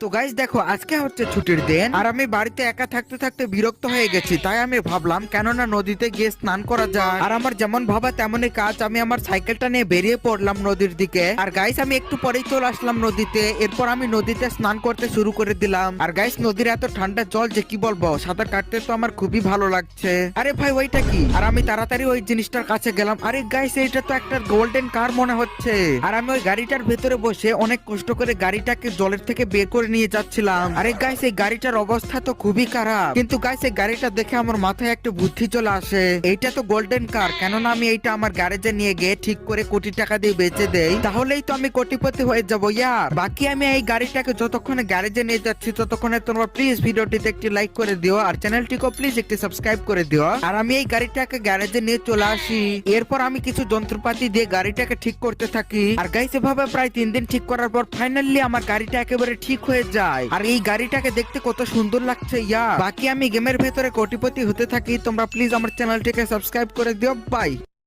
তো গাইস দেখো, আজকে হচ্ছে ছুটির দিন আর আমি বাড়িতে একা থাকতে থাকতে বিরক্ত হয়ে গেছি। তাই আমি ভাবলাম কেননা নদীতে গিয়ে স্নান করা যায়। আর আমার যেমন ভাবা তেমনই কাজ, আমি আমার সাইকেলটা নিয়ে বেরিয়ে পড়লাম নদীর দিকে। আর গাইস আমি একটু পরেই চলে আসলাম নদীতে। এরপর আমি নদীতে স্নান করতে শুরু করে দিলাম। আর গাইস নদীর এত ঠান্ডা জল যে কি বলবো, সাঁতার কাটতে তো আমার খুবই ভালো লাগছে। আরে ভাই ওইটা কি? আর আমি তাড়াতাড়ি ওই জিনিসটার কাছে গেলাম। আরে গাইস এইটা তো একটা গোল্ডেন কার মনে হচ্ছে। আর আমি ওই গাড়িটার ভেতরে বসে অনেক কষ্ট করে গাড়িটাকে জলের থেকে বের করে নিয়ে যাচ্ছিলাম। আরে গাইস এই গাড়িটার অবস্থা তো খুবই খারাপ, কিন্তু গাইস এই গাড়িটা দেখে আমার মাথায় একটা বুদ্ধি চলে আসে। এইটা তো গোল্ডেন কার, কেননা আমি এইটা আমার গ্যারেজে নিয়ে গিয়ে ঠিক করে কোটি টাকা দিয়ে বেচে দেই, তাহলেই তো আমি কোটিপতি হয়ে যাবো ইয়ার। বাকি আমি এই গাড়িটাকে যতক্ষণে গ্যারেজে নিয়ে যাচ্ছি ততক্ষণে তোমরা প্লিজ ভিডিওটিতে একটি লাইক করে দিও আর চ্যানেলটিকে প্লিজ একটি সাবস্ক্রাইব করে দিও। আর আমি এই গাড়িটাকে গ্যারেজে নিয়ে চলে আসি। এরপর আমি কিছু যন্ত্রপাতি দিয়ে গাড়িটাকে ঠিক করতে থাকি। আর গাইস এভাবে প্রায় 3 দিন ঠিক করার পর ফাইনালি আমার গাড়িটা একেবারে ঠিক হয়ে যায়। আর এই গাড়িটাকে দেখতে কত সুন্দর লাগছে ইয়া। বাকি আমি গেমের ভেতরে কোটিপতি হতে থাকি। তোমরা প্লিজ আমার চ্যানেলটিকে সাবস্ক্রাইব করে দিও। বাই।